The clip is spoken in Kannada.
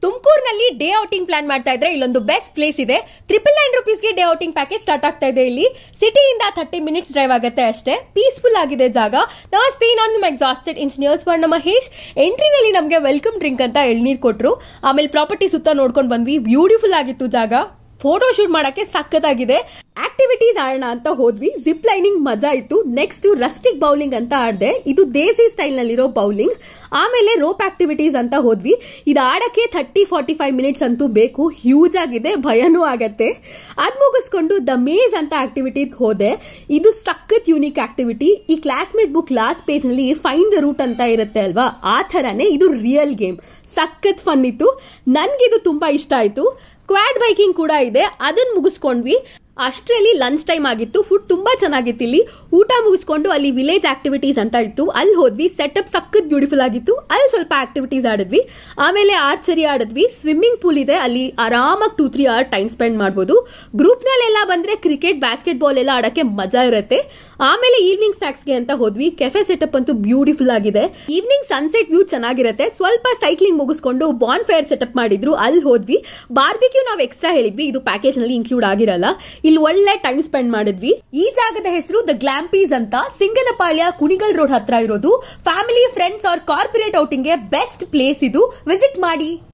ತುಮಕೂರಿನಲ್ಲಿ ಡೇ ಔಟಿಂಗ್ ಪ್ಲಾನ್ ಮಾಡ್ತಾ ಇದ್ರೆ ಇಲ್ಲೊಂದು ಬೆಸ್ಟ್ ಪ್ಲೇಸ್ ಇದೆ. 999 ರೂಪೀಸ್ಗೆ ಡೇ ಔಟಿಂಗ್ ಪ್ಯಾಕೇಜ್ ಸ್ಟಾರ್ಟ್ ಆಗ್ತಾ ಇದೆ. ಇಲ್ಲಿ ಸಿಟಿಯಿಂದ 30 ಮಿನಿಟ್ಸ್ ಡ್ರೈವ್ ಆಗುತ್ತೆ ಅಷ್ಟೇ. ಪೀಸ್ಫುಲ್ ಆಗಿದೆ ಜಾಗ. ನಮಸ್ತೆ, ನಾನು ನಿಮ್ಮ ಎಕ್ಸಾಸ್ಟೆಡ್ ಇಂಜಿನಿಯರ್ಸ್ ವರ್ಣ ಮಹೇಶ್. ಎಂಟ್ರಿನಲ್ಲಿ ನಮಗೆ ವೆಲ್ಕಮ್ ಡ್ರಿಂಕ್ ಅಂತ ಎಳ್ನೀರ್ ಕೊಟ್ರು. ಆಮೇಲೆ ಪ್ರಾಪರ್ಟಿ ಸುತ್ತ ನೋಡ್ಕೊಂಡು ಬಂದ್ವಿ. ಬ್ಯೂಟಿಫುಲ್ ಆಗಿತ್ತು ಜಾಗ. ಫೋಟೋ ಶೂಟ್ ಮಾಡಕ್ಕೆ ಸಕ್ಕತ್ತಾಗಿದೆ. ಆಕ್ಟಿವಿಟೀಸ್ ಆಡೋಣ ಅಂತ ಹೋದ್ವಿ. ಜಿಪ್ ಲೈನಿಂಗ್ ಮಜಾ ಇತ್ತು. ನೆಕ್ಸ್ಟ್ ರಸ್ಟಿಕ್ ಬೌಲಿಂಗ್ ಅಂತ ಆಡ್ದೆ. ಇದು ದೇಸಿ ಸ್ಟೈಲ್ ನಲ್ಲಿರೋ ಬೌಲಿಂಗ್. ಆಮೇಲೆ ರೋಪ್ ಆಕ್ಟಿವಿಟೀಸ್ ಅಂತ ಹೋದ್ವಿ. ಇದು ಆಡಕ್ಕೆ 30-45 ಮಿನಿಟ್ಸ್ ಅಂತೂ ಬೇಕು. ಹ್ಯೂಜ್ ಆಗಿದೆ, ಭಯನೂ ಆಗತ್ತೆ. ಅದ್ ಮುಗಿಸ್ಕೊಂಡು ದ ಮೇಜ್ ಅಂತ ಆಕ್ಟಿವಿಟಿಗೆ ಹೋದೆ. ಇದು ಸಖತ್ ಯೂನಿಕ್ ಆಕ್ಟಿವಿಟಿ. ಈ ಕ್ಲಾಸ್ಮೇಟ್ ಬುಕ್ ಲಾಸ್ಟ್ ಪೇಜ್ ನಲ್ಲಿ ಫೈಂಡ್ ದ ರೂಟ್ ಅಂತ ಇರುತ್ತೆ ಅಲ್ವಾ, ಆ ತರಾನೇ ಇದು ರಿಯಲ್ ಗೇಮ್. ಸಖತ್ ಫನ್ ಇತ್ತು. ನನ್ಗಿದು ತುಂಬಾ ಇಷ್ಟ ಆಯ್ತು. ಕ್ವಾಡ್ ಬೈಕಿಂಗ್ ಕೂಡ ಇದೆ. ಅದನ್ನ ಮುಗಿಸ್ಕೊಂಡ್ವಿ. ಅಷ್ಟರಲ್ಲಿ ಲಂಚ್ ಟೈಮ್ ಆಗಿತ್ತು. ಫುಡ್ ತುಂಬಾ ಚೆನ್ನಾಗಿತ್ತು. ಇಲ್ಲಿ ಊಟ ಮುಗಿಸ್ಕೊಂಡು ಅಲ್ಲಿ ವಿಲೇಜ್ ಆಕ್ಟಿವಿಟೀಸ್ ಅಂತ ಇತ್ತು, ಅಲ್ಲಿ ಹೋದ್ವಿ. ಸೆಟಪ್ ಸಖತ್ ಬ್ಯೂಟಿಫುಲ್ ಆಗಿತ್ತು. ಅಲ್ಲಿ ಸ್ವಲ್ಪ ಆಕ್ಟಿವಿಟೀಸ್ ಆಡಿದ್ವಿ. ಆಮೇಲೆ ಆರ್ಚರಿ ಆಡಿದ್ವಿ. ಸ್ವಿಮ್ಮಿಂಗ್ ಪೂಲ್ ಇದೆ, ಅಲ್ಲಿ ಆರಾಮಾಗಿ 2-3 ಅವರ್ ಟೈಮ್ ಸ್ಪೆಂಡ್ ಮಾಡಬಹುದು. ಗ್ರೂಪ್ ನಲ್ಲೆಲ್ಲ ಬಂದ್ರೆ ಕ್ರಿಕೆಟ್, ಬಾಸ್ಕೆಟ್ ಬಾಲ್ ಎಲ್ಲ ಆಡಕ್ಕೆ ಮಜಾ ಇರುತ್ತೆ. ಆಮೇಲೆ ಈವ್ನಿಂಗ್ ಸ್ನಾಕ್ಸ್ ಗೆ ಅಂತ ಹೋದ್ವಿ. ಕೆಫೆ ಸೆಟಪ್ ಅಂತೂ ಬ್ಯೂಟಿಫುಲ್ ಆಗಿದೆ. ಈವ್ನಿಂಗ್ ಸನ್ಸೆಟ್ ವ್ಯೂ ಚೆನ್ನಾಗಿರುತ್ತೆ. ಸ್ವಲ್ಪ ಸೈಕ್ಲಿಂಗ್ ಮುಗಿಸ್ಕೊಂಡು ಬಾನ್ ಫೈರ್ ಸೆಟಪ್ ಮಾಡಿದ್ರು, ಅಲ್ಲಿ ಹೋದ್ವಿ. ಬಾರ್ಬಿಕ್ಯೂ ನಾವು ಎಕ್ಸ್ಟ್ರಾ ಹೇಳಿದ್ವಿ, ಇದು ಪ್ಯಾಕೇಜ್ ನಲ್ಲಿ ಇನ್ಕ್ಲೂಡ್ ಆಗಿರಲ್ಲ. ಇಲ್ಲಿ ಒಳ್ಳೆ ಟೈಮ್ ಸ್ಪೆಂಡ್ ಮಾಡಿದ್ವಿ. ಈ ಜಾಗದ ಹೆಸರು ದ ಗ್ಲಾಂಪೀಸ್ ಅಂತ, ಸಿಂಗನಪಾಳ್ಯ, ಕುಣಿಗಲ್ ರೋಡ್ ಹತ್ರ ಇರೋದು. Family, friends or corporate outing ಗೆ ಬೆಸ್ಟ್ ಪ್ಲೇಸ್ ಇದು. ವಿಸಿಟ್ ಮಾಡಿ.